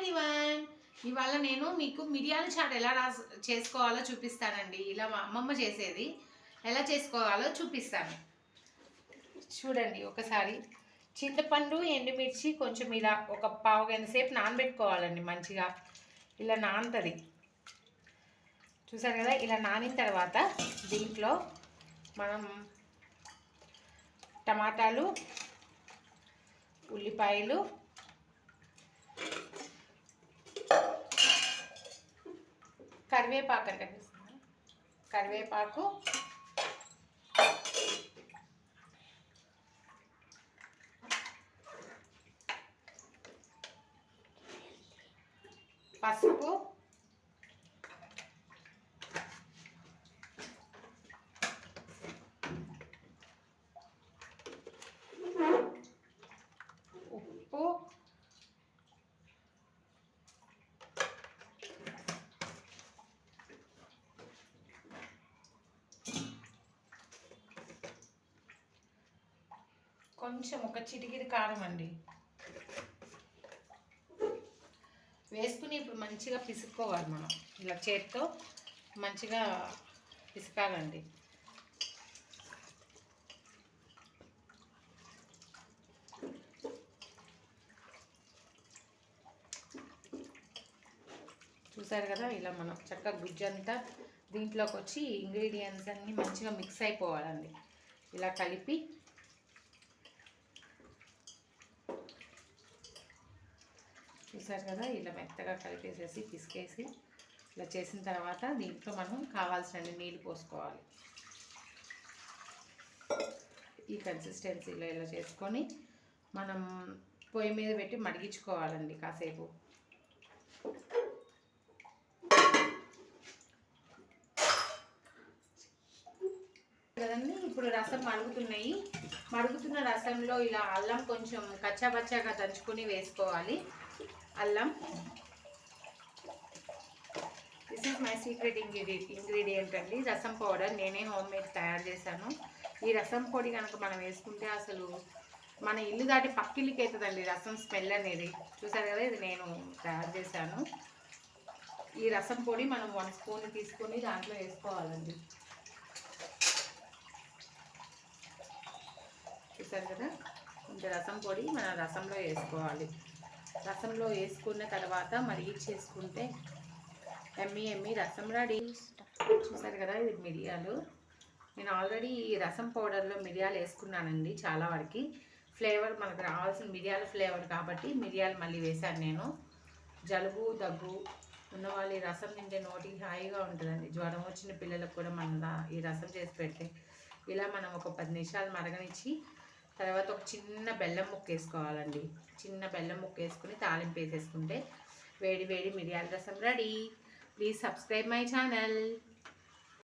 Everyone, ఇవాళ నేను మీకు మిరియాల చాట్ ఎలా చేసుకోవాలో చూపిస్తానండి. ఇలా మా అమ్మమ్మ చేసేది, ఎలా చేసుకోవాలో చూపిస్తాను. చూడండి ఒకసారి. చింతపండు, ఎండుమిర్చి కొంచెం ఇలా ఒక పావు గంట సేపు నానబెట్టుకోవాలండి. మంచిగా ఇలా నానుతుంది. చూసారు కదా, ఇలా నానిన తర్వాత దీంట్లో మనం టమాటాలు, ఉల్లిపాయలు, కరివేపాకు అంటే కరివేపాకు, పసుపు, ఉప్పు, కొంచెం ఒక చిటికెడు కారం అండి వేసుకుని ఇప్పుడు మంచిగా పిసుక్కోవాలి. మనం ఇలా చేత్తో మంచిగా పిసకాలండి. చూసారు కదా, ఇలా మనం చక్కగా గుజ్జంతా దీంట్లోకి వచ్చి ఇంగ్రీడియంట్స్ అన్నీ మంచిగా మిక్స్ అయిపోవాలండి. ఇలా కలిపి చూసారు కదా, ఇలా మెత్తగా కలిపేసేసి పిసికేసి ఇలా చేసిన తర్వాత దీంట్లో మనం కావాల్సిన నీళ్ళు పోసుకోవాలి. ఈ కన్సిస్టెన్సీలో ఇలా చేసుకొని మనం పొయ్యి మీద పెట్టి మరిగించుకోవాలండి కాసేపు. కదండి, ఇప్పుడు రసం మరుగుతున్నాయి. మరుగుతున్న రసంలో ఇలా అల్లం కొంచెం కచ్చాపచ్చాగా దంచుకొని వేసుకోవాలి. అల్లం, this is my secret ingredient అండి, రసం పౌడర్. నేనే హోమ్ మేడ్ తయారు చేశాను. ఈ రసం పొడి కనుక మనం వేసుకుంటే అసలు మన ఇల్లు దాటి పక్కిల్లుకి అవుతుందండి రసం స్మెల్ అనేది. చూసారు కదా, ఇది నేను తయారు చేశాను. ఈ రసం పొడి మనం 1 స్పూన్ తీసుకొని దాంట్లో వేసుకోవాలండి. చూసారు కదా, కొంచెం రసం పొడి మన రసంలో వేసుకోవాలి. రసంలో వేసుకున్న తర్వాత మరిగించేసుకుంటే ఎమ్మి రసం రెడీ. చూసారు కదా, ఇది మిరియాలు. నేను ఆల్రెడీ ఈ రసం పౌడర్లో మిరియాలు వేసుకున్నానండి. చాలా వరకు ఫ్లేవర్ మనకు రావాల్సిన మిరియాల ఫ్లేవర్ కాబట్టి మిరియాలు మళ్ళీ వేశాను నేను. జలుబు దగ్గు ఉన్నవాళ్ళు ఈ రసం తింటే నోటికి హాయిగా ఉంటుందండి. జ్వరం వచ్చిన పిల్లలకు కూడా మన ఈ రసం చేసి పెడితే ఇలా మనం ఒక 10 నిమిషాలు మరగనిచ్చి తర్వాత ఒక చిన్న బెల్లం ముక్క వేసుకోవాలండి. చిన్న బెల్లం ముక్క వేసుకుని తాలింపు వేసేసుకుంటే వేడి వేడి మిరియాల రసం ready. Please subscribe my channel.